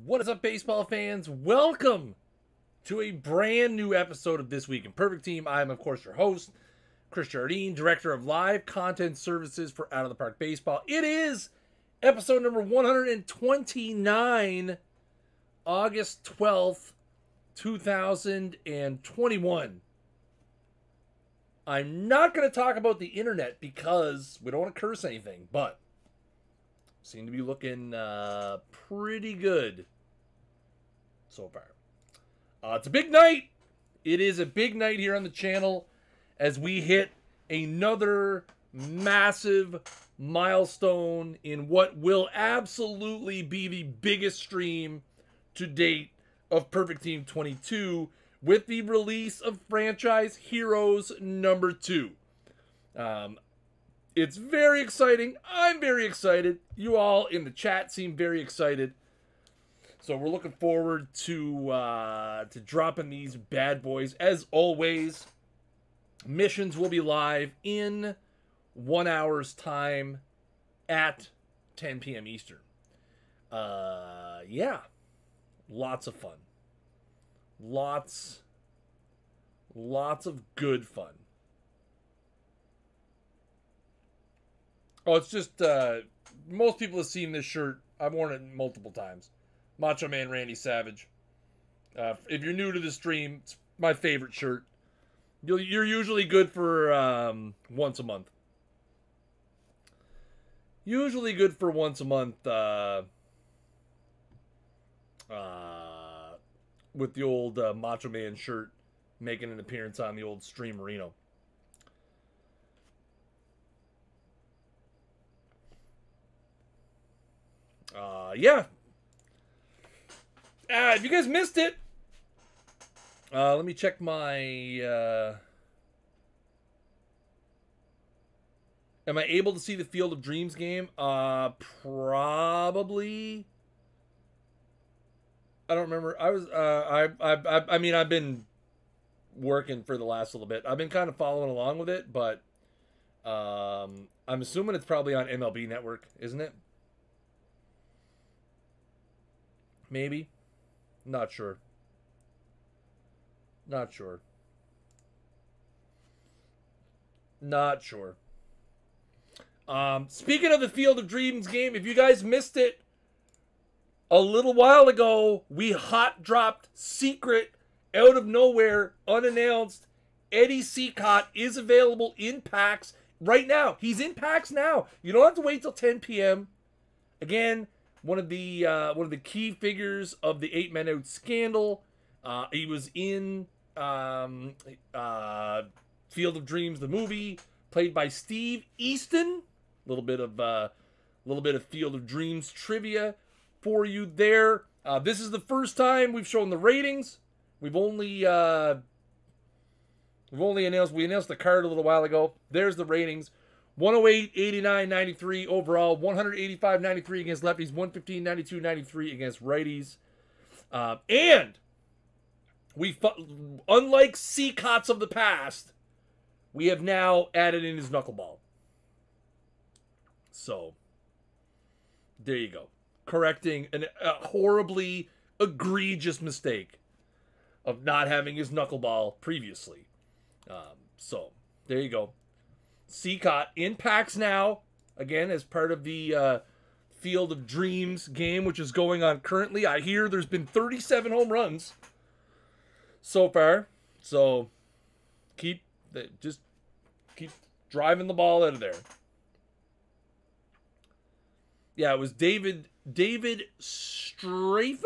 What is up, baseball fans? Welcome to a brand new episode of This Week in Perfect Team. I am, of course, your host, Chris Jardine, Director of Live Content Services for Out of the Park Baseball. It is episode number 129, August 12th, 2021. I'm not going to talk about the internet because we don't want to curse anything, but seem to be looking pretty good so far. It's a big night. It is a big night here on the channel as we hit another massive milestone in what will absolutely be the biggest stream to date of Perfect Team 22 with the release of Franchise Heroes number 2. It's very exciting. I'm very excited. You all in the chat seem very excited. So we're looking forward to dropping these bad boys. As always, missions will be live in 1 hour's time at 10 p.m. Eastern. Yeah. Lots of fun. Lots of good fun. Oh, it's just, most people have seen this shirt. I've worn it multiple times. Macho Man Randy Savage. If you're new to the stream, it's my favorite shirt. You're usually good for once a month. Usually good for once a month with the old Macho Man shirt making an appearance on the old Stream Reno. Yeah. If you guys missed it, let me check my, am I able to see the Field of Dreams game? Probably. I don't remember. I mean, I've been working for the last little bit. I've been kind of following along with it, but, I'm assuming it's probably on MLB Network, isn't it? Maybe. Not sure. Not sure. Not sure. Speaking of the Field of Dreams game, if you guys missed it, a little while ago, we hot dropped secret, out of nowhere, unannounced. Eddie CICOTTE is available in packs right now. He's in packs now. You don't have to wait till 10 p.m. Again, one of the key figures of the 8 Men Out scandal. He was in Field of Dreams, the movie, played by Steve Easton. A little bit of Field of Dreams trivia for you there. This is the first time we've shown the ratings. We announced the card a little while ago. There's the ratings. 108, 89, 93 overall, 185, 93 against lefties, 115, 92, 93 against righties. And unlike CICOTTEs of the past, we have now added in his knuckleball. So, there you go. Correcting a horribly egregious mistake of not having his knuckleball previously. So, there you go. CICOTTE in packs now, again, as part of the Field of Dreams game, which is going on currently. I hear there's been 37 home runs so far. So, just keep driving the ball out of there. Yeah, it was David Stratham?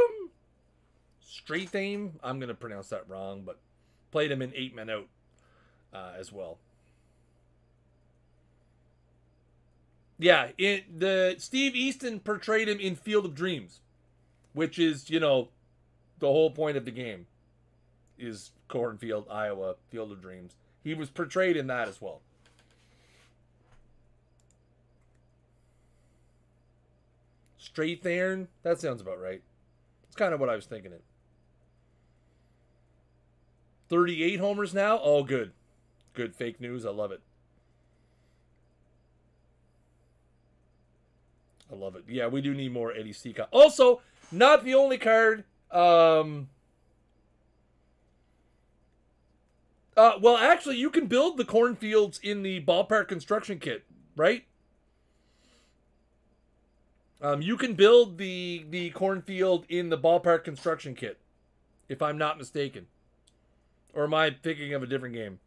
I'm going to pronounce that wrong, but played him in 8 Men Out as well. Yeah, Steve Easton portrayed him in Field of Dreams, which is, you know, the whole point of the game is Cornfield, Iowa, Field of Dreams. He was portrayed in that as well. Stratham? That sounds about right. It's kind of what I was thinking it. 38 homers now? Oh, good. Good fake news. I love it. I love it. Yeah, we do need more Eddie CICOTTE. Also, Not the only card. Well, actually, you can build the cornfields in the ballpark construction kit, right? You can build the cornfield in the ballpark construction kit, if I'm not mistaken. Or am I thinking of a different game?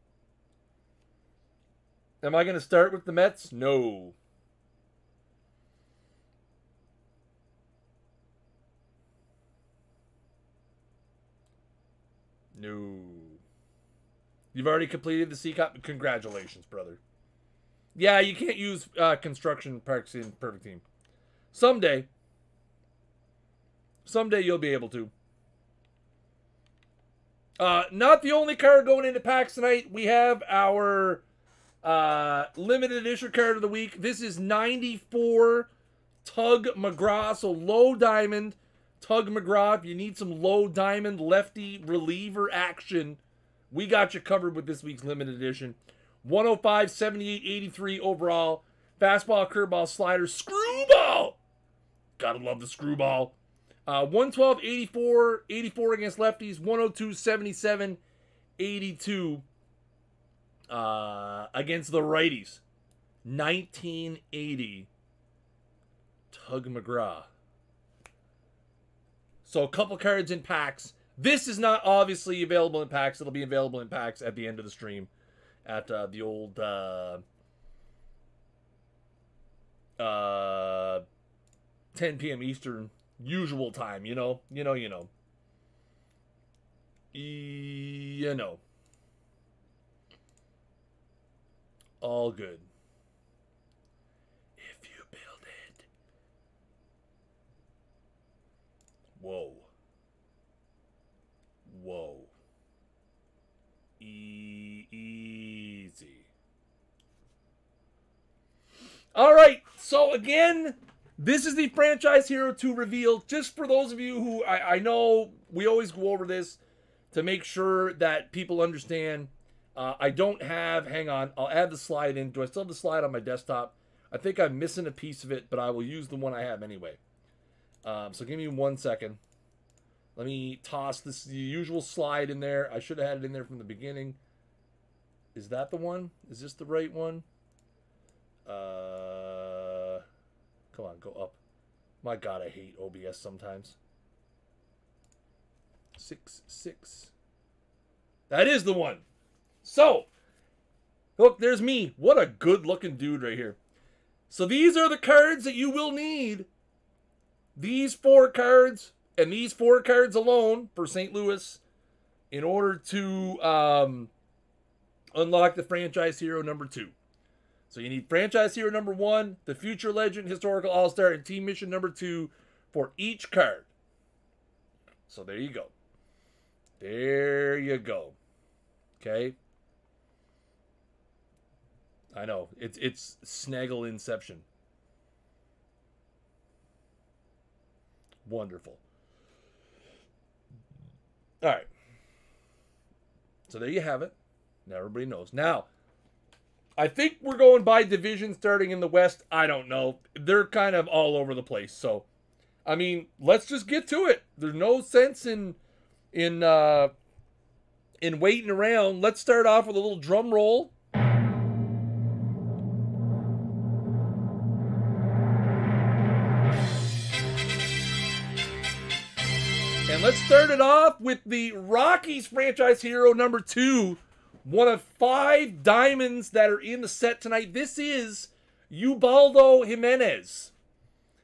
Am I going to start with the Mets? No. No. You've already completed the CICOTTE? Congratulations, brother. Yeah, you can't use construction parks in Perfect Team. Someday. Someday you'll be able to. Not the only card going into packs tonight. We have our limited edition card of the week. This is 94 Tug McGraw. So low diamond Tug McGraw. If you need some low diamond lefty reliever action, we got you covered with this week's limited edition. 105, 78, 83 overall. Fastball, curveball, slider, screwball. Gotta love the screwball. 112, 84, 84 against lefties. 102, 77, 82 against the righties. 1980 Tug McGraw. So a couple cards in packs. This is not obviously available in packs. It'll be available in packs at the end of the stream at the old 10 p.m. Eastern usual time, you know. All good. If you build it. Whoa. Whoa. Easy. All right. So again, this is the Franchise Hero 2 reveal. Just for those of you who, I know we always go over this to make sure that people understand. I don't have, hang on, I'll add the slide in. Do I still have the slide on my desktop? I think I'm missing a piece of it, but I will use the one I have anyway. So give me 1 second. Let me toss this the usual slide in there. I should have had it in there from the beginning. Is that the one? Is this the right one? Come on, go up. My God, I hate OBS sometimes. 6. That is the one. So, look, there's me. What a good-looking dude right here. So these are the cards that you will need. These 4 cards and these 4 cards alone for St. Louis in order to unlock the Franchise Hero number 2. So you need Franchise Hero number 1, the Future Legend, Historical All-Star, and Team Mission number 2 for each card. So there you go. There you go. Okay. I know. It's Snaggle Inception. Wonderful. All right. So there you have it. Now everybody knows. Now, I think we're going by division starting in the West. I don't know. They're kind of all over the place. So, I mean, let's just get to it. There's no sense in waiting around. Let's start off with a little drum roll. And let's start it off with the Rockies Franchise Hero number 2. One of 5 diamonds that are in the set tonight. This is Ubaldo Jimenez.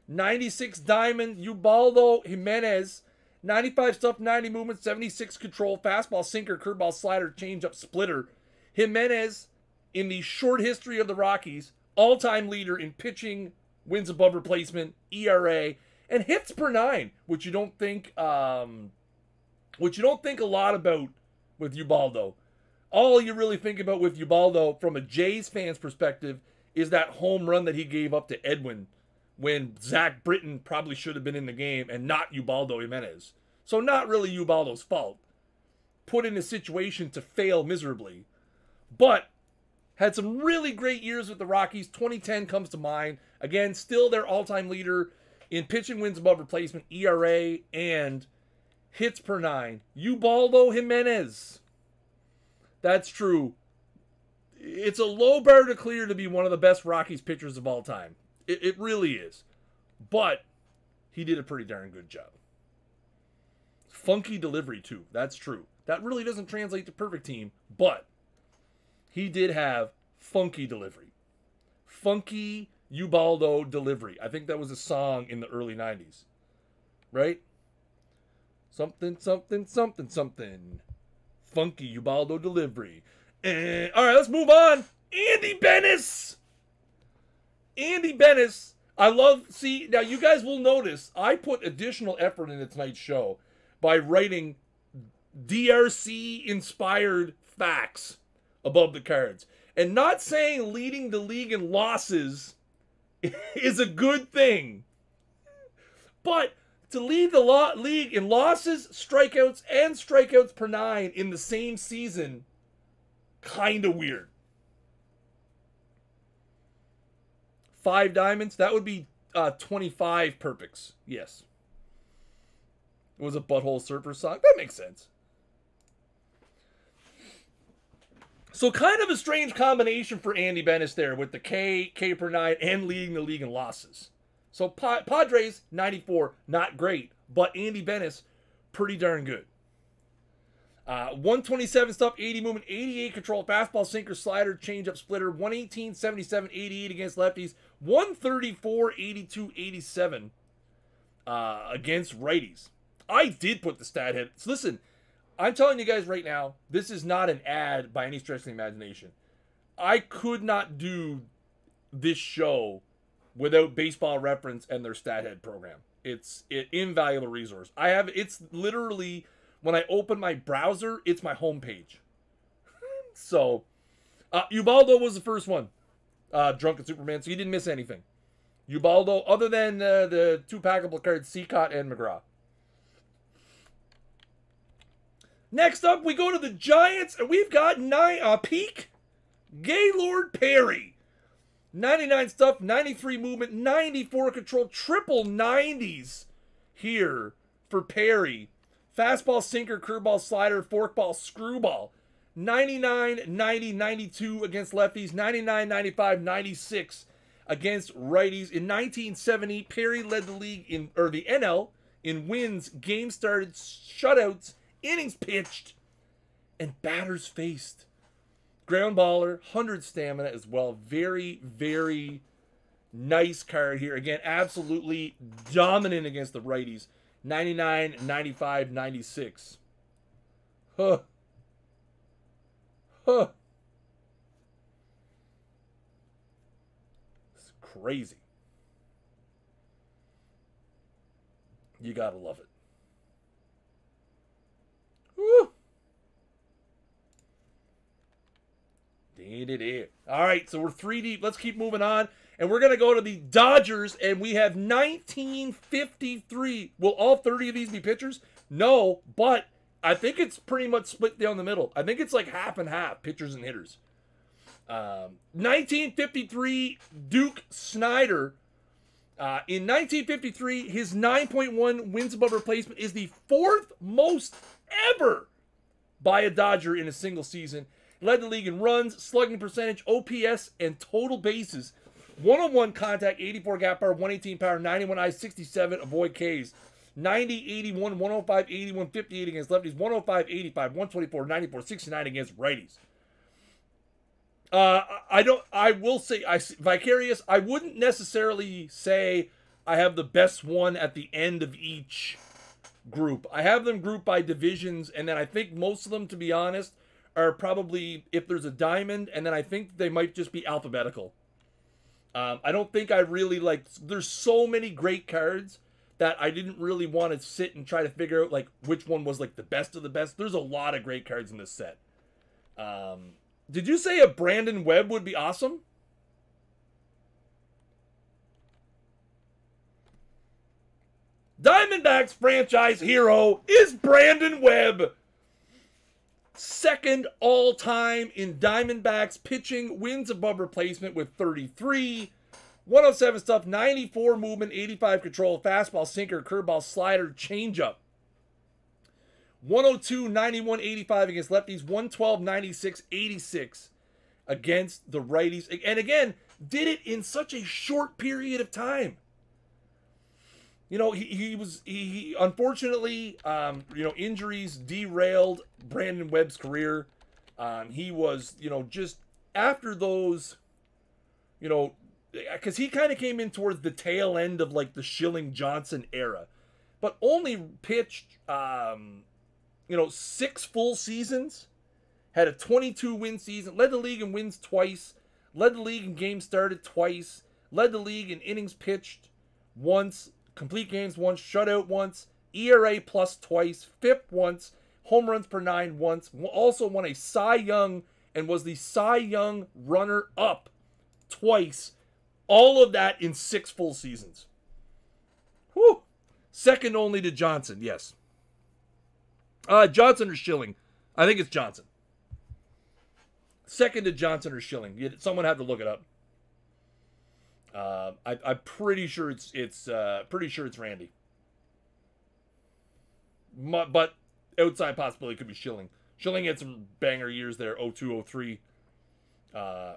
96 diamond, Ubaldo Jimenez. 95 stuff, 90 movement, 76 control, fastball, sinker, curveball, slider, changeup, splitter. Jimenez, in the short history of the Rockies, all-time leader in pitching, wins above replacement, ERA, and hits per 9, which you don't think a lot about with Ubaldo. All you really think about with Ubaldo from a Jays fan's perspective is that home run that he gave up to Edwin when Zach Britton probably should have been in the game and not Ubaldo Jimenez. So not really Ubaldo's fault. Put in a situation to fail miserably. But had some really great years with the Rockies. 2010 comes to mind. Again, still their all-time leader in pitching wins above replacement, ERA, and hits per 9. UBALDO Jimenez. That's true. It's a low bar to clear to be one of the best Rockies pitchers of all time. It really is. But he did a pretty darn good job. Funky delivery, too. That's true. That really doesn't translate to perfect team, but he did have funky delivery. Funky UBALDO delivery. I think that was a song in the early 90s. Right? Something, something, something, something. Funky UBALDO delivery. And, all right, let's move on. Andy Benes. Andy Benes. I love, see, now you guys will notice I put additional effort into tonight's show by writing DRC-inspired facts above the cards. And not saying leading the league in losses is a good thing. But to lead the league in losses, strikeouts, and strikeouts per 9 in the same season, kind of weird. 5 diamonds, that would be 25 perfects. Yes. It was a Butthole Surfer song. That makes sense. So kind of a strange combination for Andy Benes there with the K per 9, and leading the league in losses. So Padres, 94, not great. But Andy Benes, pretty darn good. 127 stuff, 80 movement, 88 control, fastball, sinker, slider, changeup, splitter, 118, 77, 88 against lefties, 134, 82, 87 against righties. I did put the stat head. So listen, I'm telling you guys right now, this is not an ad by any stretch of the imagination. I could not do this show without Baseball Reference and their stat head program. It's an invaluable resource. It's literally, when I open my browser, it's my homepage. So, UBALDO was the first one. Drunken Superman, so you didn't miss anything. UBALDO, other than the 2 packable cards, CICOTTE and MCGRAW. Next up, we go to the Giants, and we've got Peak Gaylord Perry. 99 stuff, 93 movement, 94 control, triple 90s here for Perry. Fastball, sinker, curveball, slider, forkball, screwball. 99, 90, 92 against lefties. 99, 95, 96 against righties. In 1970, Perry led the league the NL in wins, games started, shutouts, innings pitched, and batters faced. Ground baller, 100 stamina as well. Very, very nice card here. Again, absolutely dominant against the righties. 99, 95, 96. Huh. Huh. It's crazy. You gotta love it. Woo. All right, so we're 3 deep. Let's keep moving on. And we're going to go to the Dodgers, and we have 1953. Will all 30 of these be pitchers? No, but I think it's pretty much split down the middle. I think it's like half and half, pitchers and hitters. 1953, Duke Snider. In 1953, his 9.1 wins above replacement is the 4th most ever by a Dodger in a single season. Led the league in runs, slugging percentage, OPS, and total bases. 101 contact, 84 gap power, 118 power, 91 eyes, 67 avoid Ks. 90, 81, 105, 81, 58 against lefties, 105, 85, 124, 94, 69 against righties. I will say, Vicarious, I wouldn't necessarily say I have the best one at the end of each group. I have them grouped by divisions, and then I think most of them, to be honest, are probably, if there's a diamond, and then I think they might just be alphabetical. I don't think I really, there's so many great cards that I didn't really want to sit and try to figure out, which one was, the best of the best. There's a lot of great cards in this set. Did you say a Brandon Webb would be awesome? Diamondbacks franchise hero is Brandon Webb. 2nd all-time in Diamondbacks pitching, wins above replacement with 33. 107 stuff, 94 movement, 85 control, fastball, sinker, curveball, slider, changeup. 102, 91, 85 against lefties, 112, 96, 86 against the righties. And again, did it in such a short period of time. You know, he unfortunately, you know, injuries derailed Brandon Webb's career. He was, you know, just after those, you know, because he kind of came in towards the tail end of like the Schilling Johnson era, but only pitched, you know, 6 full seasons, had a 22-win season, led the league in wins twice, led the league in games started twice, led the league in innings pitched once, complete games once, shutout once, ERA plus twice, FIP once, home runs per 9 once, also won a Cy Young and was the Cy Young runner-up twice. All of that in 6 full seasons. Whew. Second only to Johnson, yes. Johnson or Schilling? I think it's Johnson. Second to Johnson or Schilling. Someone had to look it up. I'm pretty sure it's Randy. But outside possibility could be Schilling. Schilling had some banger years there, 02, 03. Yeah.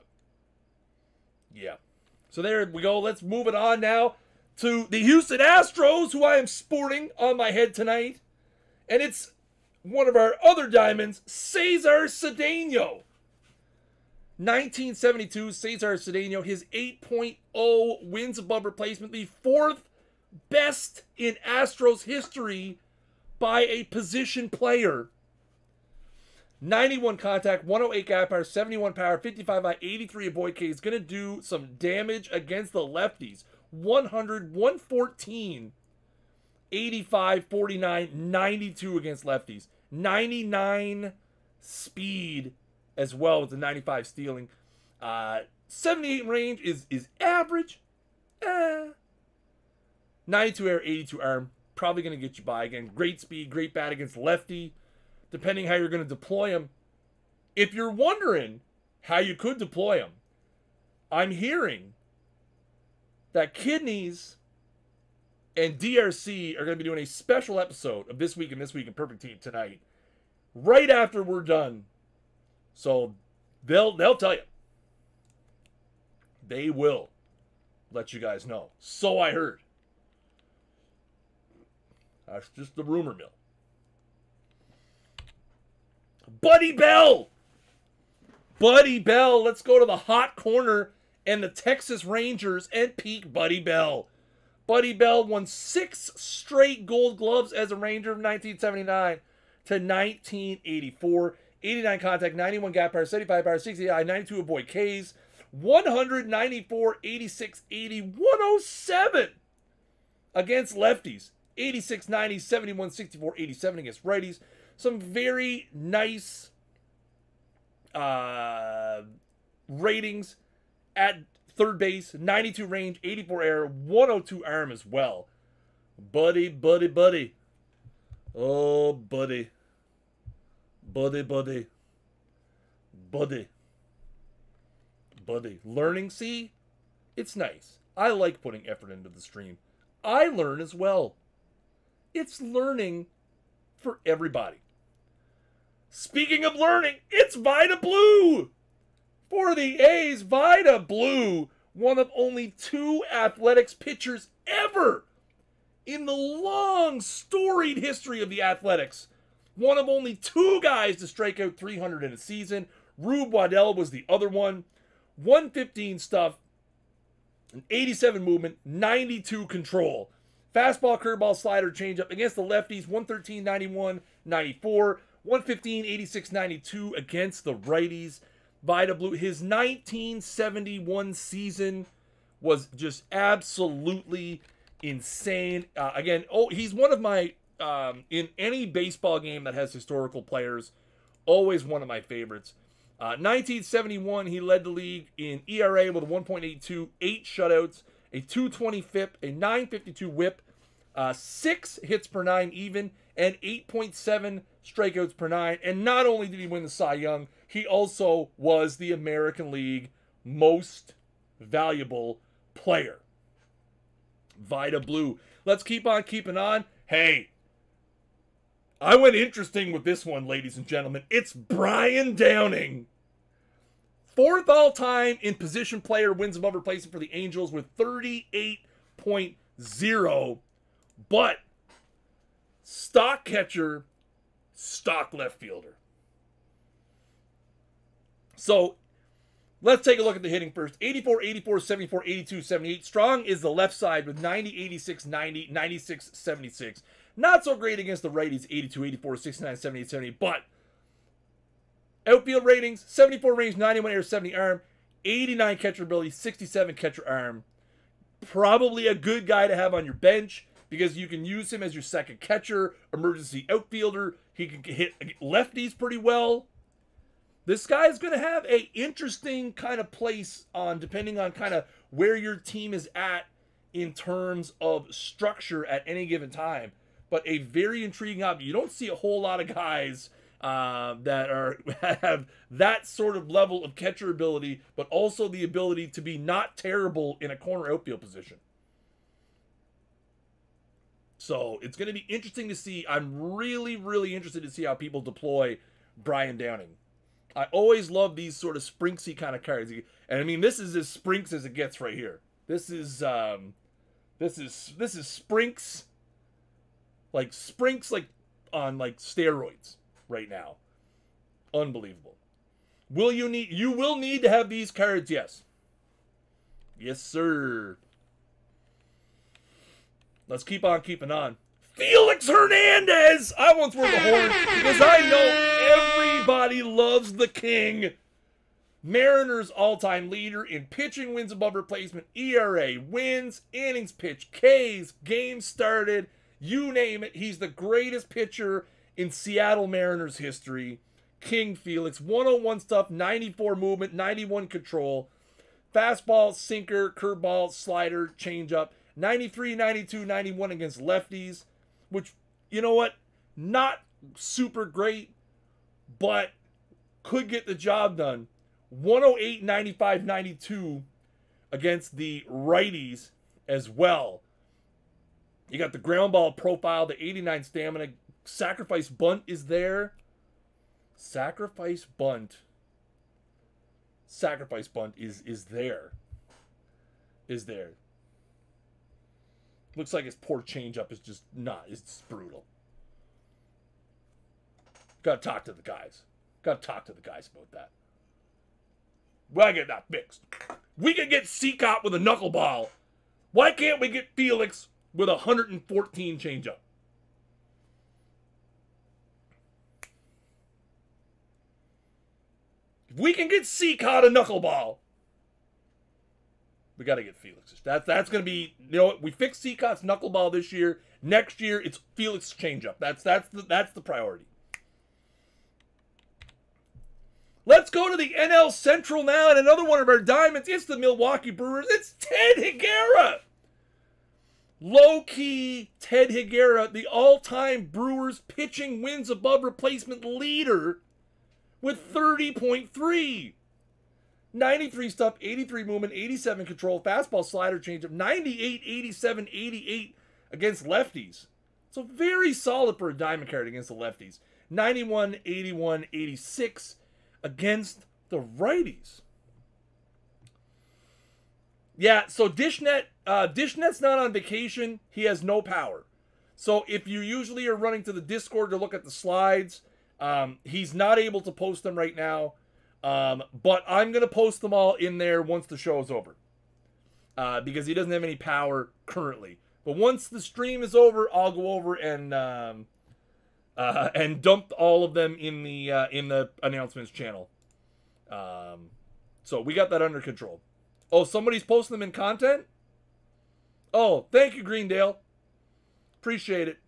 So there we go. Let's move it on now to the Houston Astros, who I am sporting on my head tonight. And it's one of our other diamonds, Cesar Cedeno. 1972, Cesar Cedeno, his 8.0 wins above replacement, the 4th best in Astros history by a position player. 91 contact, 108 gap power, 71 power, 55 high, 83 avoid K. Is going to do some damage against the lefties. 100, 114, 85, 49, 92 against lefties. 99 speed as well with the 95 stealing. 78 range is average. 92 air, 82 arm. Probably going to get you by. Again, great speed, great bat against lefty. Depending how you're going to deploy him. If you're wondering how you could deploy him, I'm hearing that Kidneys and DRC are going to be doing a special episode of This Week in Perfect Team tonight, right after we're done. So they'll tell you. They will let you guys know. So I heard. That's just the rumor mill. Buddy Bell. Buddy Bell. Let's go to the hot corner and the Texas Rangers and peak Buddy Bell. Buddy Bell won 6 straight Gold Gloves as a Ranger from 1979 to 1984. 89 contact, 91 gap power, 75 power, 60 high, 92 avoid Ks, 194, 86, 80, 107 against lefties. 86, 90, 71, 64, 87 against righties. Some very nice ratings at third base. 92 range, 84 air, 102 arm as well. Buddy, buddy, buddy. Oh, buddy. Buddy, buddy. Buddy. Buddy. Learning, see? It's nice. I like putting effort into the stream. I learn as well. It's learning for everybody. Speaking of learning, it's Vida Blue. For the A's, Vida Blue, one of only 2 athletics pitchers ever in the long, storied history of the Athletics. One of only 2 guys to strike out 300 in a season. Rube Waddell was the other one. 115 stuff, an 87 movement, 92 control. Fastball, curveball, slider, changeup against the lefties. 113, 91, 94. 115, 86, 92 against the righties. Vida Blue, his 1971 season was just absolutely insane. Again, he's one of my, in any baseball game that has historical players, always one of my favorites. 1971, he led the league in ERA with a 1.82, 8 shutouts, a 220 FIP, a 952 WHIP, 6 hits per 9 even, and 8.7 strikeouts per 9. And not only did he win the Cy Young, he also was the American League most valuable player. Vida Blue. Let's keep on keeping on. Hey, I went interesting with this one, ladies and gentlemen. It's Brian Downing. 4th all-time in position player, wins above replacement for the Angels with 38.0. But stock catcher, stock left fielder. So let's take a look at the hitting first. 84, 84, 74, 82, 78. Strong is the left side with 90, 86, 90, 96, 76. Not so great against the righties, 82, 84, 69, 78, 78. But outfield ratings, 74 range, 91 air, 70 arm, 89 catcher ability, 67 catcher arm. Probably a good guy to have on your bench because you can use him as your second catcher, emergency outfielder. He can hit lefties pretty well. This guy's going to have a interesting kind of place on, depending on kind of where your team is at in terms of structure at any given time. But a very intriguing option. You don't see a whole lot of guys that have that sort of level of catcher ability, but also the ability to be not terrible in a corner outfield position. So it's going to be interesting to see. I'm really, really interested to see how people deploy Brian Downing. I always love these sort of sprinksy kind of cards, and I mean this is as sprinks as it gets right here. This is sprinks, like on like steroids right now. Unbelievable. You will need to have these cards, yes. Yes, sir. Let's keep on keeping on. Felix Hernandez! I once wore the horn because I know everybody loves the king. Mariners all-time leader in pitching wins above replacement, ERA, wins, innings pitched, Ks, games started, you name it. He's the greatest pitcher in Seattle Mariners history. King Felix, 101 stuff, 94 movement, 91 control, fastball, sinker, curveball, slider, changeup, 93, 92, 91 against lefties, which, you know what, not super great, but could get the job done. 108, 95, 92 against the righties as well. You got the ground ball profile, the 89 stamina. Sacrifice bunt is there. Sacrifice bunt is there. Looks like his poor changeup is just not. It's brutal. Gotta talk to the guys. Gotta talk to the guys about that. Well, I get that fixed. We can get CICOTTE with a knuckleball. Why can't we get Felix with a 114 changeup? If we can get CICOTTE a knuckleball, we got to get Felix. That's going to be, you know what, we fixed CICOTTE's knuckleball this year. Next year, it's Felix changeup. That's the priority. Let's go to the NL Central now, and another one of our diamonds. It's the Milwaukee Brewers. It's Ted Higuera. Low-key Ted Higuera, the all-time Brewers pitching wins above replacement leader with 30.3. 93 stuff, 83 movement, 87 control, fastball, slider, changeup, 98, 87, 88 against lefties. So very solid for a diamond card against the lefties. 91, 81, 86 against the righties. Yeah, so Dishnet's not on vacation. He has no power. So if you usually are running to the Discord to look at the slides, he's not able to post them right now. But I'm going to post them all in there once the show is over. Because he doesn't have any power currently. But once the stream is over, I'll go over and dump all of them in the announcements channel. So we got that under control. Oh, somebody's posting them in content? Oh, thank you, Greendale. Appreciate it.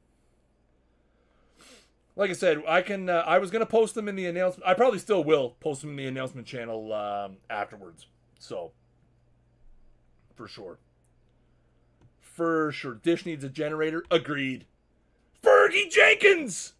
Like I said, I was going to post them in the announcement. I probably still will post them in the announcement channel afterwards. So, for sure. For sure. Dish needs a generator. Agreed. Fergie Jenkins!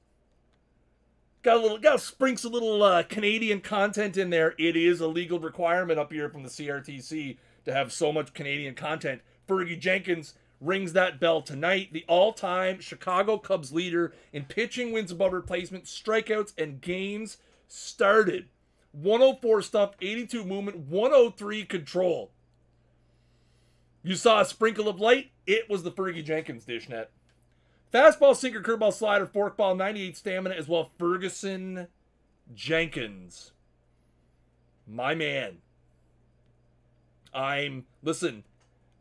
Got to sprinkle some little Canadian content in there. It is a legal requirement up here from the CRTC to have so much Canadian content. Fergie Jenkins rings that bell tonight. The all-time Chicago Cubs leader in pitching wins above replacement, strikeouts, and games started. 104 stuff, 82 movement, 103 control. You saw a sprinkle of light? It was the Fergie Jenkins dish net. Fastball, sinker, curveball, slider, forkball, 98 stamina as well. Ferguson Jenkins. My man. Listen,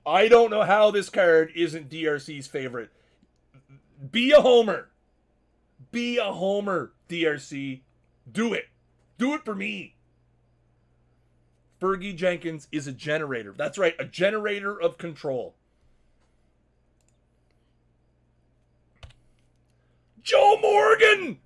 I don't know how this card isn't DRC's favorite. Be a homer. Be a homer, DRC. Do it. Do it for me. Fergie Jenkins is a generator. That's right, a generator of control. Joe Morgan!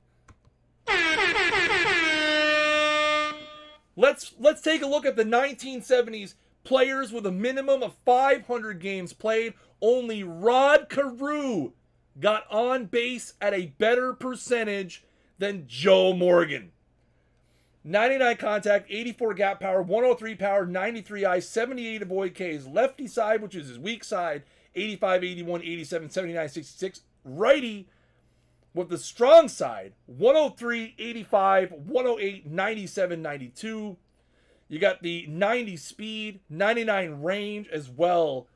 Let's take a look at the 1970s players with a minimum of 500 games played. Only Rod Carew got on base at a better percentage than Joe Morgan. 99 contact, 84 gap power, 103 power, 93 ice, 78 avoid Ks. Lefty side, which is his weak side, 85, 81, 87, 79, 66. Righty with the strong side, 103, 85, 108, 97, 92. You got the 90 speed, 99 range as well.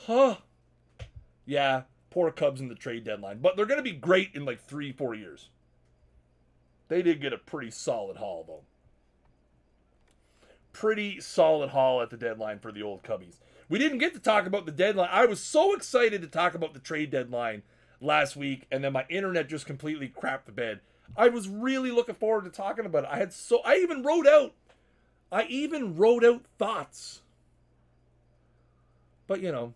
Huh. Yeah, poor Cubs in the trade deadline. But they're going to be great in like 3-4 years. They did get a pretty solid haul, though. Pretty solid haul at the deadline for the old Cubbies. We didn't get to talk about the deadline. I was so excited to talk about the trade deadline last week, and then my internet just completely crapped the bed. I was really looking forward to talking about it. I even wrote out thoughts. But, you know,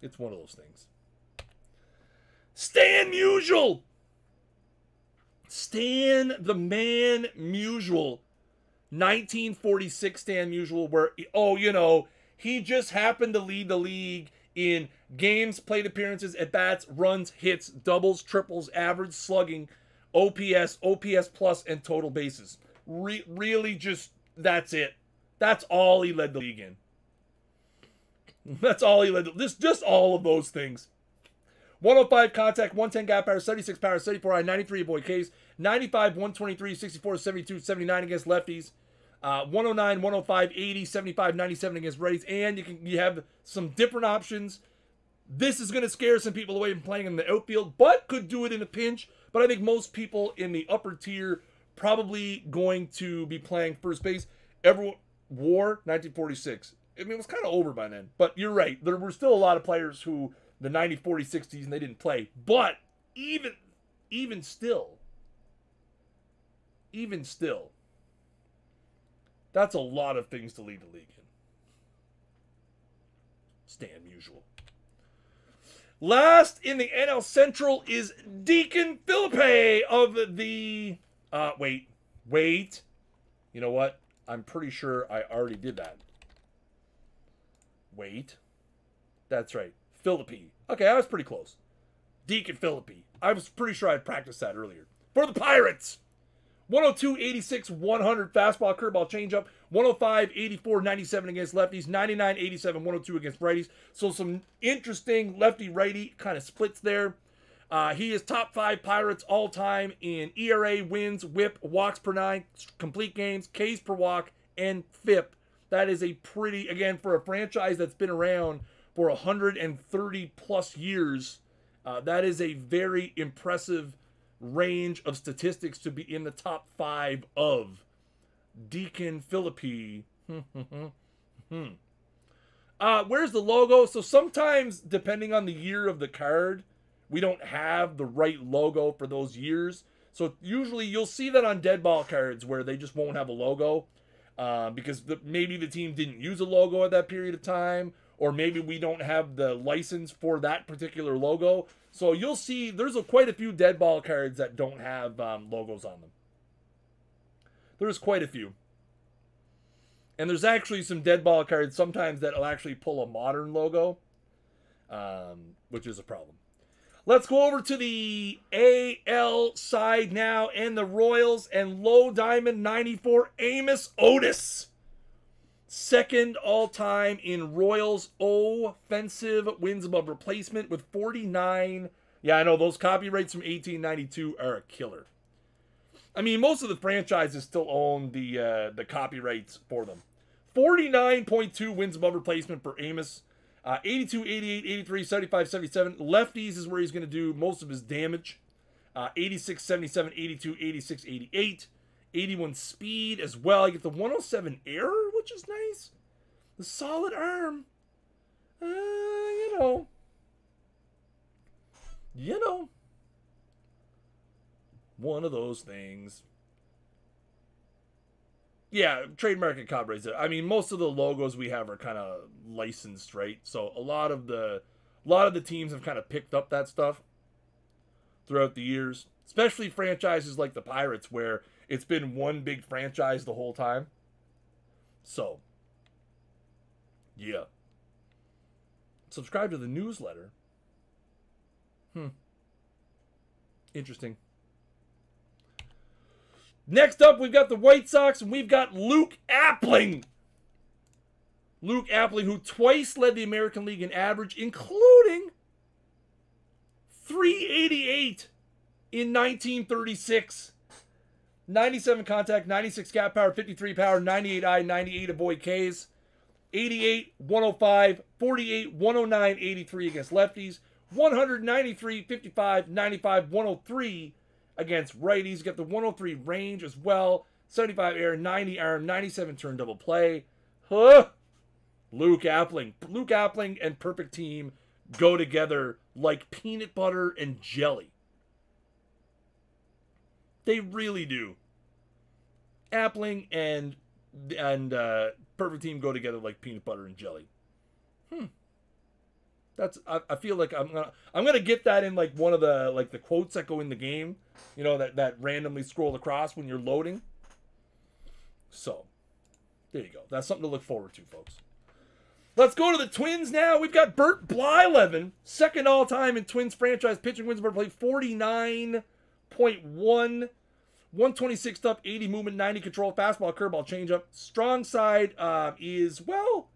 it's one of those things. Stan Musial! Stan the Man Musial. 1946 Stan Musial, where, oh, you know, he just happened to lead the league in games, plate appearances, at-bats, runs, hits, doubles, triples, average, slugging, OPS, OPS plus, and total bases. Really just, that's it. That's all he led the league in. That's all he led. Just all of those things. 105 contact, 110 gap power, 76 power, 74 high, 93 avoid Ks, 95, 123, 64, 72, 79 against lefties, 109, 105, 80, 75, 97 against righties, and you have some different options. This is going to scare some people away from playing in the outfield, but could do it in a pinch. But I think most people in the upper tier probably going to be playing first base. Everyone, WAR, 1946. I mean, it was kind of over by then, but you're right. There were still a lot of players who the 90, 40, 60s, and they didn't play. But even still, that's a lot of things to lead the league in. Stan Musial. Last in the NL Central is Deacon Phillippe of the... wait. You know what? I'm pretty sure I already did that. Wait. That's right. Phillippe. Okay, I was pretty close. Deacon Phillippe. I was pretty sure I practiced that earlier. For the Pirates. 102, 86, 100 fastball, curveball, changeup. 105, 84, 97 against lefties. 99, 87, 102 against righties. So some interesting lefty-righty kind of splits there. He is top 5 Pirates all time in ERA, wins, whip, walks per 9, complete games, Ks per walk, and FIP. That is a pretty, again, for a franchise that's been around for 130 plus years, that is a very impressive range of statistics to be in the top 5 of Deacon Phillippe. Where's the logo? So sometimes, depending on the year of the card, we don't have the right logo for those years. So usually you'll see that on dead ball cards where they just won't have a logo because maybe the team didn't use a logo at that period of time, or maybe we don't have the license for that particular logo. So you'll see there's quite a few dead ball cards that don't have logos on them. There's quite a few. And there's actually some dead ball cards sometimes that will actually pull a modern logo, which is a problem. Let's go over to the AL side now, and the Royals and Low Diamond 94, Amos Otis. Second all-time in Royals offensive wins above replacement with 49. Yeah, I know those copyrights from 1892 are a killer. I mean, most of the franchises still own the copyrights for them. 49.2 wins above replacement for Amos. 82, 88, 83, 75, 77. Lefties is where he's going to do most of his damage. 86, 77, 82, 86, 88. 81 speed as well. You get the 107 error, which is nice. The solid arm. You know. One of those things. Yeah, trademark and copyrights. I mean, most of the logos we have are kind of licensed, right? So a lot of the teams have kind of picked up that stuff throughout the years, especially franchises like the Pirates, where it's been one big franchise the whole time. So, yeah. Subscribe to the newsletter. Interesting. Next up, we've got the White Sox, and we've got Luke Appling. Luke Appling, who twice led the American League in average, including 388 in 1936. 97 contact, 96 gap power, 53 power, 98 I, 98 avoid Ks. 88, 105, 48, 109, 83 against lefties. 193, 55, 95, 103 against righties. Got the 103 range as well. 75 air, 90 arm, 97 turn double play. Luke Appling. Luke Appling and Perfect Team go together like peanut butter and jelly. They really do. Appling and Perfect Team go together like peanut butter and jelly. I feel like I'm gonna get that in like one of the quotes that go in the game, you know, that randomly scroll across when you're loading. So there you go. That's something to look forward to, folks. Let's go to the Twins now. We've got BERT BLYLEVEN, second all time in Twins franchise pitching wins per play, 49.1, 126 up, 80 movement, 90 control, fastball, curveball, changeup. Strong side is, well,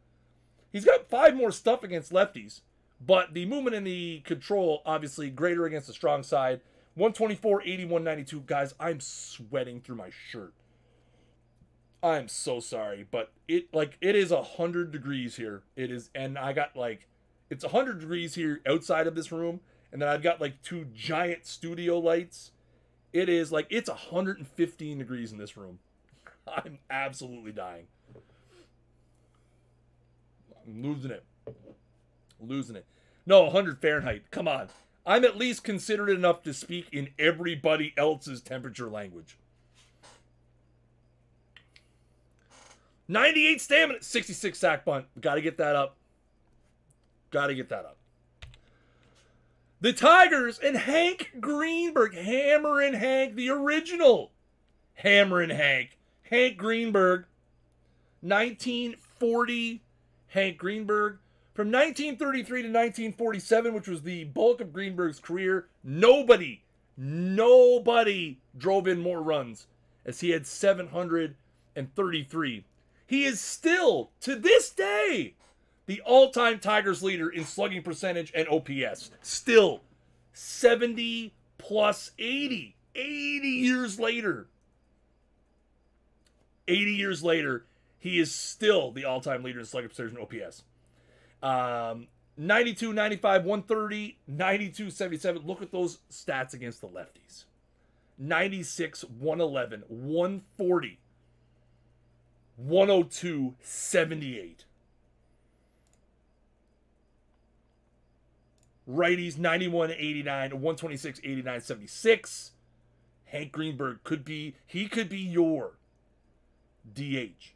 he's got 5 more stuff against lefties. But the movement and the control, obviously, greater against the strong side. 124, 81, 92. Guys, I'm sweating through my shirt. I'm so sorry. But it is 100 degrees here. It is, and I got it's 100 degrees here outside of this room. And then I've got 2 giant studio lights. It is it's 115 degrees in this room. I'm absolutely dying. I'm losing it. Losing it. No, 100 Fahrenheit. Come on. I'm at least considerate enough to speak in everybody else's temperature language. 98 stamina. 66 sack bunt. Got to get that up. Got to get that up. The Tigers and Hank Greenberg. Hammerin' Hank, the original Hammerin' Hank. Hank Greenberg. 1940 Hank Greenberg. From 1933 to 1947, which was the bulk of Greenberg's career, nobody drove in more runs, as he had 733. He is still, to this day, the all-time Tigers leader in slugging percentage and OPS. Still, 70 plus 80. 80 years later. 80 years later, he is still the all-time leader in slugging percentage and OPS. 92, 95, 130, 92, 77. Look at those stats against the lefties. 96, 111, 140, 102, 78. Righties, 91, 89, 126, 89, 76. Hank Greenberg could be your DH.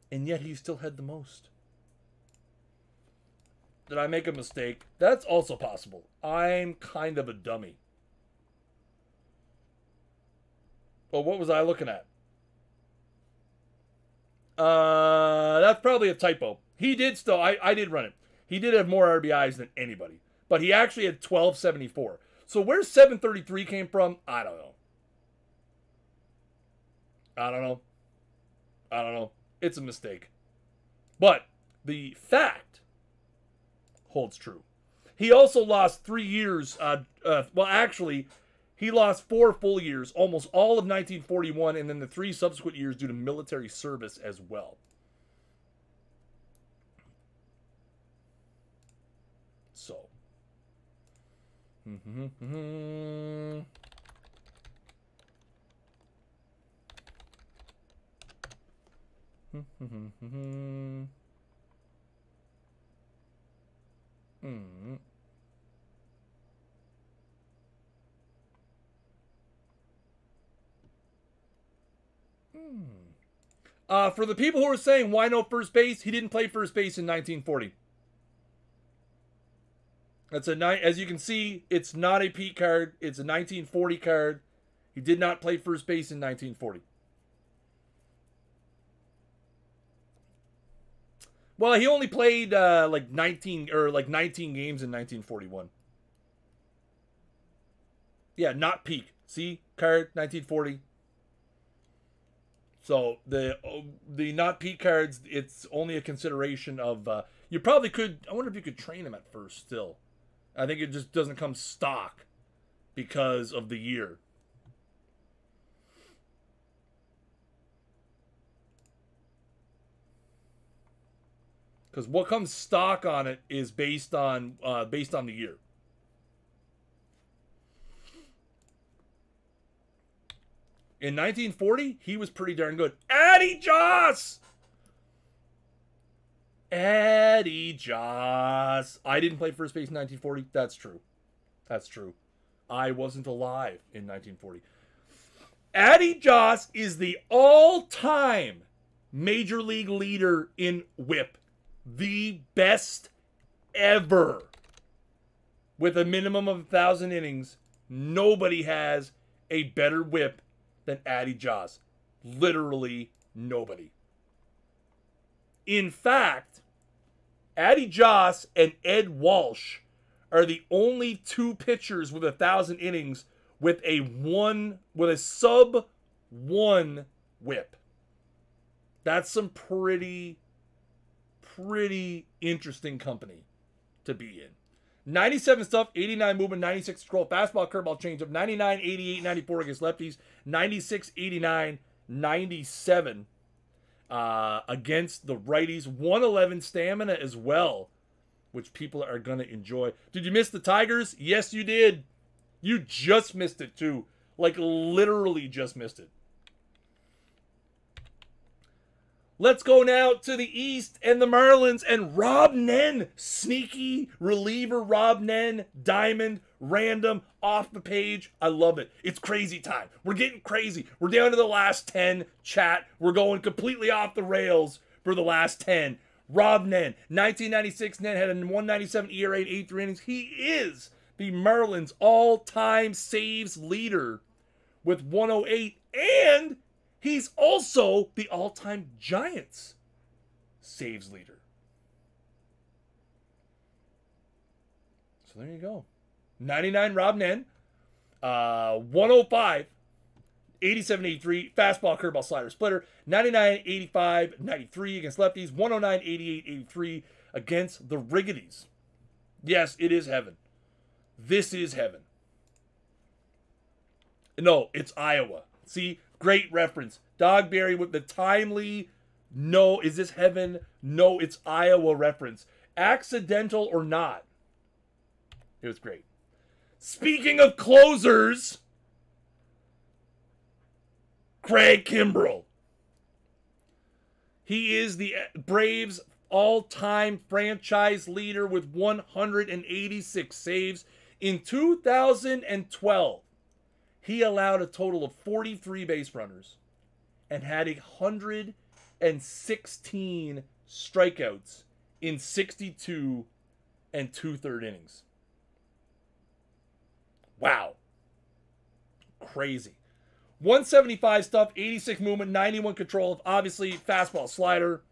And yet he still had the most. Did I make a mistake? That's also possible. I'm kind of a dummy. Well, what was I looking at? That's probably a typo. He did still, I did run it. He did have more RBIs than anybody. But he actually had 1274. So where 733 came from, I don't know. I don't know. I don't know. It's a mistake. But the fact holds true. He also lost 3 years. Well, actually, he lost 4 full years, almost all of 1941, and then the 3 subsequent years due to military service as well. So. For the people who are saying, why no first base? He didn't play first base in 1940. That's as you can see, it's not a Pete card. It's a 1940 card. He did not play first base in 1940. Well, he only played like 19 games in 1941. Yeah, not peak. See, card 1940. So the not peak cards, it's only a consideration of you probably could. I wonder if you could train him at first still. I think it just doesn't come stock because of the year. Because what comes stock on it is based on the year. In 1940, he was pretty darn good. Addie Joss! Addie Joss. I didn't play first base in 1940. That's true. That's true. I wasn't alive in 1940. Addie Joss is the all-time major league leader in whip. The best ever. With a minimum of 1,000 innings, nobody has a better whip than Addie Joss. Literally nobody. In fact, Addie Joss and Ed Walsh are the only 2 pitchers with 1,000 innings with a sub 1 whip. That's some pretty interesting company to be in. 97 stuff, 89 movement, 96 control, fastball, curveball, changeup, 99, 88, 94 against lefties, 96, 89, 97 against the righties, 111 stamina as well, which people are going to enjoy. Did you miss the Tigers? Yes, you did. You just missed it too. Like literally just missed it. Let's go now to the East and the Marlins and Rob Nen. Sneaky reliever Rob Nen. Diamond. Random. Off the page. I love it. It's crazy time. We're getting crazy. We're down to the last 10. Chat. We're going completely off the rails for the last 10. Rob Nen. 1996 Nen had a 197 ERA in 83 innings. He is the Marlins all-time saves leader with 108. And he's also the all-time Giants saves leader. So there you go. 99 Rob Nen. 105. 87, 83. Fastball, curveball, slider, splitter. 99, 85, 93 against lefties. 109, 88, 83 against the Riggities. Yes, it is heaven. This is heaven. No, it's Iowa. See? Great reference. Dogberry with the timely, no, is this heaven? No, it's Iowa reference. Accidental or not. It was great. Speaking of closers, Craig Kimbrell. He is the Braves' all-time franchise leader with 186 saves. In 2012, he allowed a total of 43 base runners and had 116 strikeouts in 62 and 2/3 innings. Wow. Crazy. 175 stuff, 86 movement, 91 control, obviously fastball, slider.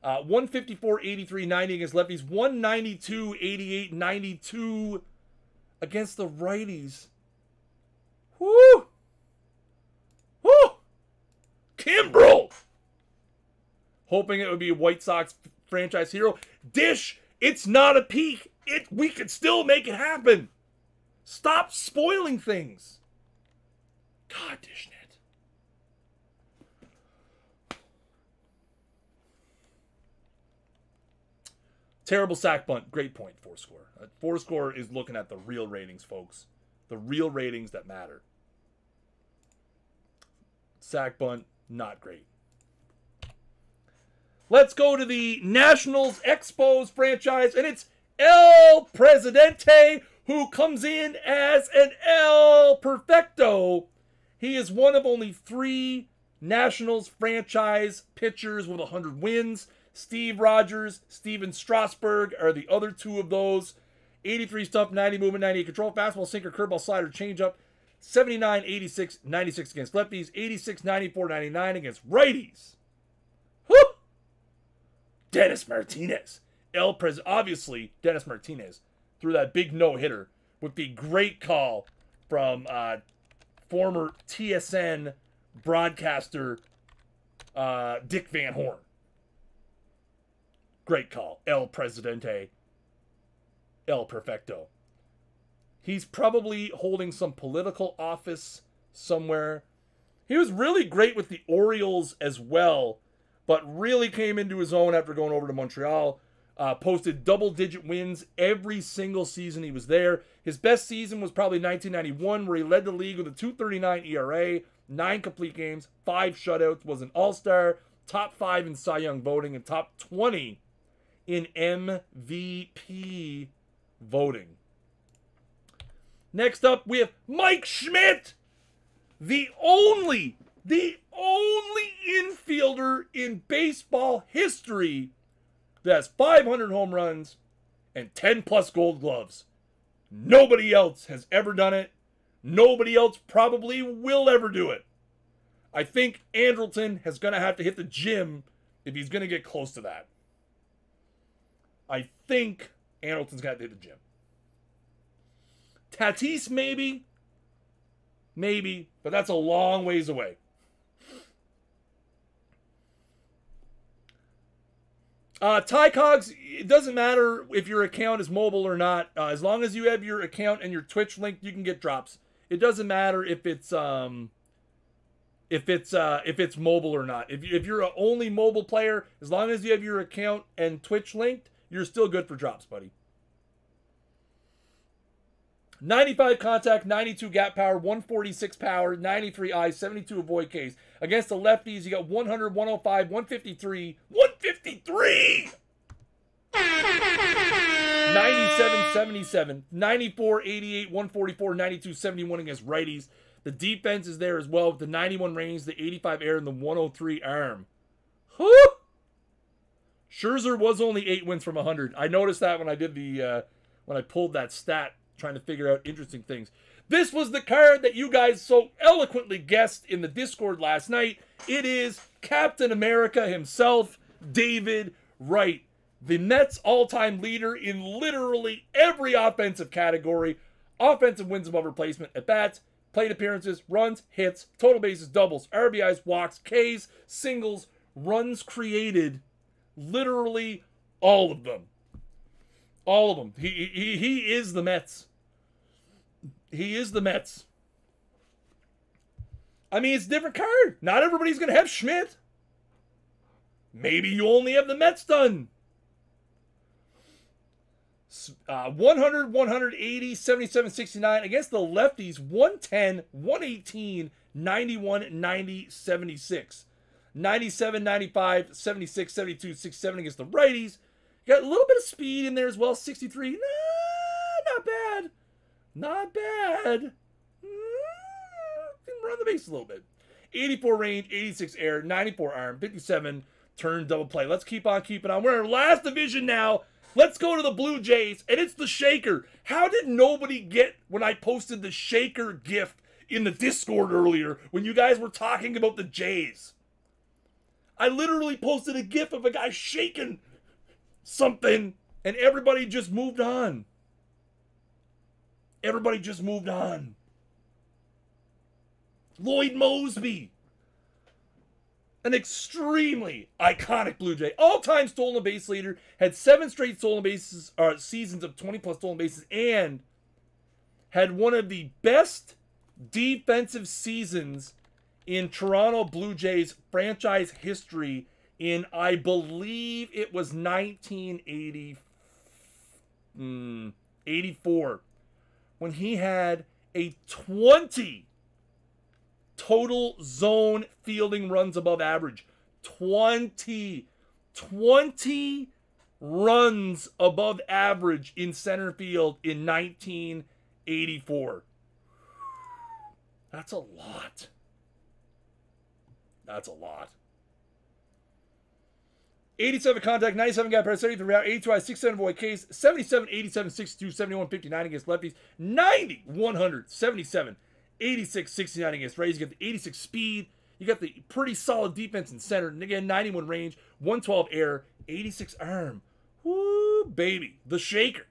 154, 83, 90 against lefties. 192, 88, 92 against the righties. Woo! Woo! Kimbrel! Hoping it would be a White Sox franchise hero. Dish, it's not a peak. We could still make it happen. Stop spoiling things. God, Dishnet. Terrible sack bunt. Great point, 4-score. 4-score is looking at the real ratings, folks. The real ratings that matter. Sack bunt, not great. Let's go to the Nationals Expos franchise, and it's El Presidente, who comes in as an El Perfecto. He is one of only 3 Nationals franchise pitchers with 100 wins. Steve Rogers, Steven Strasburg are the other 2 of those. 83 stuff, 90 movement, 98 control, fastball, sinker, curveball, slider, changeup. 79, 86, 96 against lefties. 86, 94, 99 against righties. Woo! Dennis Martinez. Obviously, Dennis Martinez threw that big no-hitter with the great call from former TSN broadcaster Dick Van Horn. Great call. El Presidente. El Perfecto. He's probably holding some political office somewhere. He was really great with the Orioles as well, but really came into his own after going over to Montreal. Posted double-digit wins every single season he was there. His best season was probably 1991, where he led the league with a 2.39 ERA, 9 complete games, 5 shutouts, was an all-star, top 5 in Cy Young voting, and top 20 in MVP voting. Next up, we have Mike Schmidt, the only infielder in baseball history that has 500 home runs and 10+ Gold Gloves. Nobody else has ever done it. Nobody else probably will ever do it. I think Andrelton is going to have to hit the gym if he's going to get close to that. I think Andrelton's got to hit the gym. Tatis, maybe. Maybe. But that's a long ways away. Ty Cogs, it doesn't matter if your account is mobile or not. As long as you have your account and your Twitch link, you can get drops. It doesn't matter if it's mobile or not. If you're an only mobile player, as long as you have your account and Twitch linked, you're still good for drops, buddy. 95 contact, 92 gap power, 146 power, 93 eyes, 72 avoid Ks. Against the lefties, you got 100, 105, 153. 153! 97, 77, 94, 88, 144, 92, 71 against righties. The defense is there as well with the 91 range, the 85 air, and the 103 arm. Whew! Scherzer was only 8 wins from 100. I noticed that when I did the when I pulled that stat, trying to figure out interesting things. This was the card that you guys so eloquently guessed in the Discord last night. It is Captain America himself, David Wright. The Mets' all-time leader in literally every offensive category. Offensive wins above replacement, at-bats, plate appearances, runs, hits, total bases, doubles, RBIs, walks, Ks, singles, runs created. Literally all of them. All of them. He is the Mets. He is the Mets. I mean, it's a different card. Not everybody's going to have Schmidt. Maybe you only have the Mets done. 100, 180, 77, 69. Against the lefties, 110, 118, 91, 90, 76. 97, 95, 76, 72, 67 against the righties. You got a little bit of speed in there as well. 63. Nah, not bad. Not bad. Can run the base a little bit. 84 range, 86 air, 94 arm, 57 turn double play. Let's keep on keeping on. We're in our last division now. Let's go to the Blue Jays, and it's the Shaker. How did nobody get when I posted the Shaker gift in the Discord earlier when you guys were talking about the Jays? I literally posted a gif of a guy shaking something, and everybody just moved on. Everybody just moved on. Lloyd Moseby. An extremely iconic Blue Jay. All-time stolen base leader. Had 7 straight stolen bases, seasons of 20-plus stolen bases. And had one of the best defensive seasons in Toronto Blue Jays franchise history in, I believe it was 1984, when he had a 20 total zone fielding runs above average. 20 runs above average in center field in 1984. That's a lot. That's a lot. 87 contact, 97 gap pair, 73 out, 82 high, 67 avoid Ks, 77, 87, 62, 71, 59 against lefties, 90, 100, 77, 86, 69 against righties. You got the 86 speed. You got the pretty solid defense in center. And again, 91 range, 112 air, 86 arm. Woo, baby. The shaker.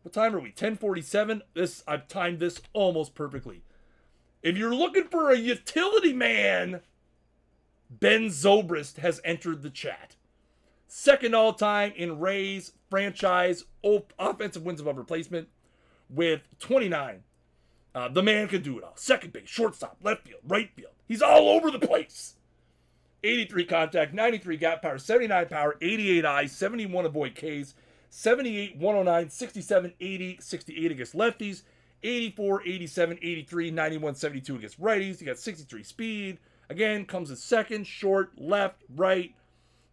What time are we? 10:47. I've timed this almost perfectly. If you're looking for a utility man, Ben Zobrist has entered the chat. Second all-time in Rays franchise offensive wins above replacement with 29. The man can do it all. Second base, shortstop, left field, right field. He's all over the place. 83 contact, 93 gap power, 79 power, 88 eyes, 71 avoid Ks, 78, 109, 67, 80, 68 against lefties, 84, 87, 83, 91, 72 against righties. You got 63 speed. Again, comes in second, short, left, right.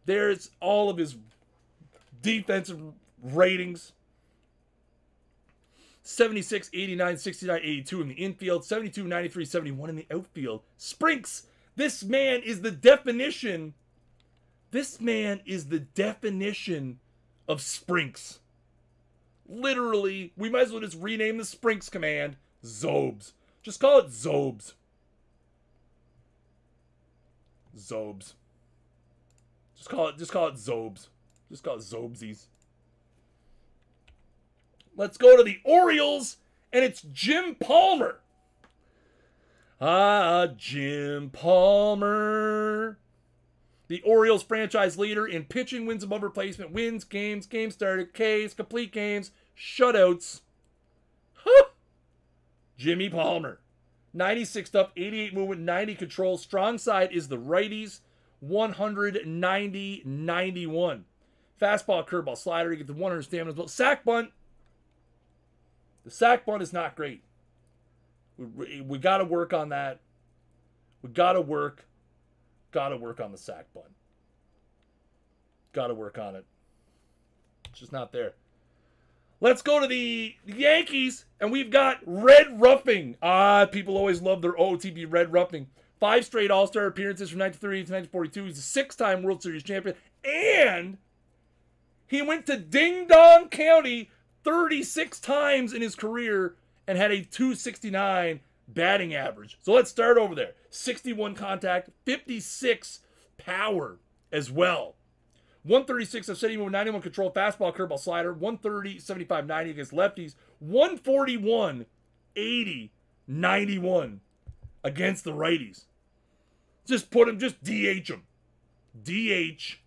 There's all of his defensive ratings. 76, 89, 69, 82 in the infield. 72, 93, 71 in the outfield. Sprinks. This man is the definition. This man is the definition of Sprinks. Literally, we might as well just rename the Sprinks command Zobes. Just call it Zobes. Zobes. Just call it Zobes. Just call it Zobesies. Let's go to the Orioles, and it's Jim Palmer. Jim Palmer. The Orioles franchise leader in pitching, wins above replacement, wins games, games started, Ks, complete games, shutouts. Huh. Jimmy Palmer. 96 up, 88 movement, 90 control. Strong side is the righties. 190, 91. Fastball, curveball, slider. You get the 100 stamina as well. Sack bunt. The sack bunt is not great. We got to work on that. We got to work on the sack bunt. Got to work on it. It's just not there. Let's go to the Yankees, and we've got Red Ruffing. People always love their OOTP Red Ruffing. 5 straight All-Star appearances from 1938 to 1942. He's a 6-time World Series champion, and he went to Ding Dong County 36 times in his career and had a .269 batting average. So let's start over there. 61 contact, 56 power as well. 136 of setting move, 91 control, fastball, curveball, slider. 130, 75, 90 against lefties. 141, 80, 91 against the righties. Just put him, just DH him. DH.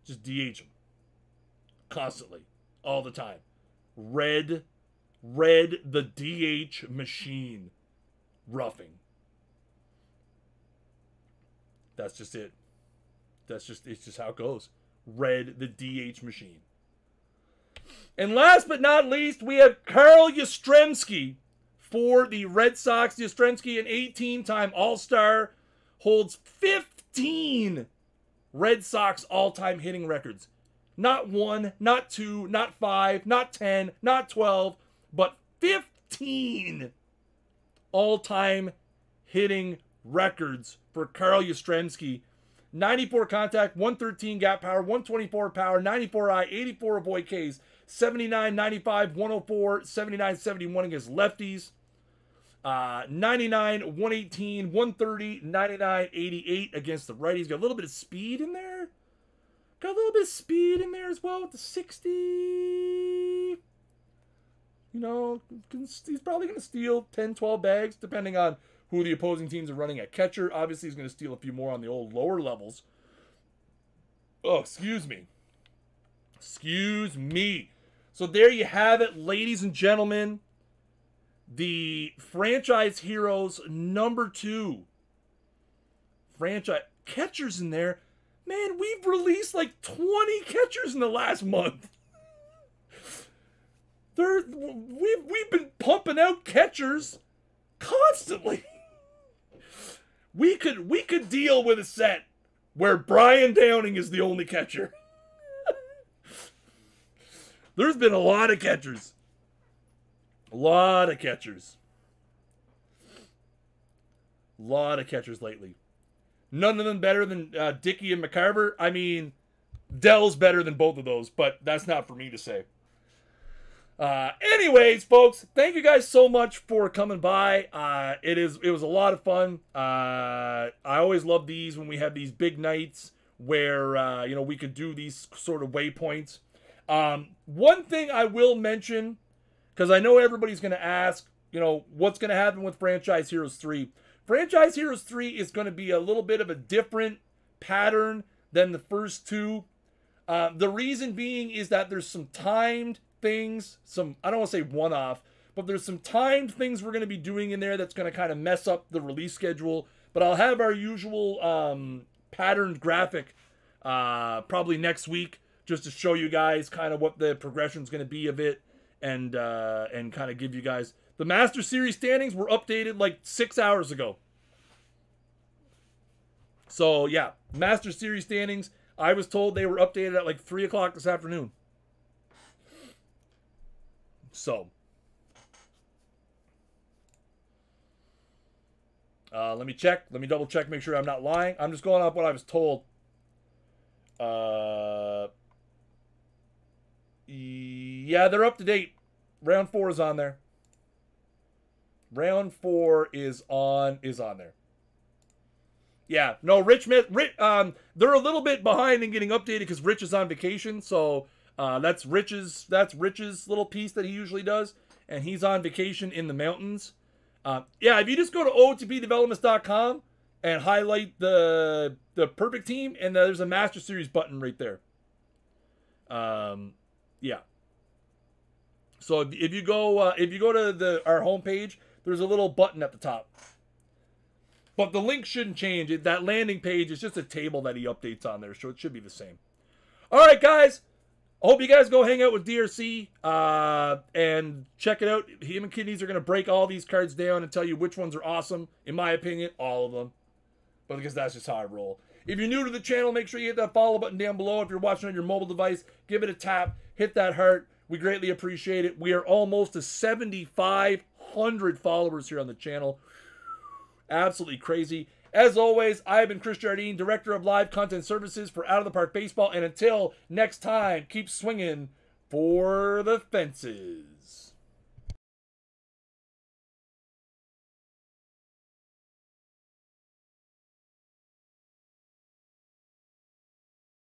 Just DH him. Constantly. All the time. Red the DH machine. Ruffing. That's just it. It's just how it goes. Red the DH machine. And last but not least, we have Carl Yastrzemski for the Red Sox. Yastrzemski, an 18-time All-Star, holds 15 Red Sox all-time hitting records. Not 1, not 2, not 5, not 10, not 12, but 15 all-time hitting records for Carl Yastrzemski. 94 contact, 113 gap power, 124 power, 94 eye, 84 avoid Ks, 79, 95, 104, 79, 71 against lefties. 99, 118, 130, 99, 88 against the righties. Got a little bit of speed in there. Got a little bit of speed in there as well with the 60. You know, he's probably going to steal 10, 12 bags, depending on who the opposing teams are running at catcher. Obviously, he's going to steal a few more on the old lower levels. Oh, excuse me. Excuse me. So there you have it, ladies and gentlemen. The Franchise Heroes #2. Franchise catchers in there. Man, we've released like 20 catchers in the last month. We've been pumping out catchers constantly. We could deal with a set where Brian Downing is the only catcher. There's been a lot of catchers. A lot of catchers. A lot of catchers lately. None of them better than Dickey and McCarver. I mean, Dell's better than both of those, but that's not for me to say. Anyways, folks, thank you guys so much for coming by. It was a lot of fun. I always love these when we have these big nights where you know, we could do these sort of waypoints. One thing I will mention, because I know everybody's going to ask, you know, what's going to happen with Franchise Heroes 3. Franchise Heroes 3 is going to be a little bit of a different pattern than the first two. The reason being is that there's some timed things, I don't want to say one-off, but there's some timed things we're going to be doing in there that's going to kind of mess up the release schedule. But I'll have our usual patterned graphic probably next week, just to show you guys kind of what the progression is going to be of it, and kind of give you guys the Master Series standings were updated like 6 hours ago. So yeah, Master Series standings, I was told they were updated at like 3 o'clock this afternoon. So let me check. Let me double check, make sure I'm not lying. I'm just going off what I was told. Yeah, they're up to date. Round 4 is on there. Round 4 is on there. Yeah, no, Rich, they're a little bit behind in getting updated because Rich is on vacation. So that's Rich's little piece that he usually does, and he's on vacation in the mountains. Yeah, if you just go to OOTPdevelopments.com and highlight the perfect team, and there's a Master Series button right there. Yeah. So if you go to our homepage, there's a little button at the top. But the link shouldn't change. That landing page is just a table that he updates on there, so it should be the same. All right, guys. I hope you guys go hang out with DRC and check it out. Him and Kidneys are going to break all these cards down and tell you which ones are awesome. In my opinion, all of them. But because that's just how I roll. If you're new to the channel, make sure you hit that follow button down below. If you're watching on your mobile device, give it a tap. Hit that heart. We greatly appreciate it. We are almost to 7,500 followers here on the channel. Absolutely crazy. As always, I've been Chris Jardine, Director of Live Content Services for Out of the Park Baseball. And until next time, keep swinging for the fences.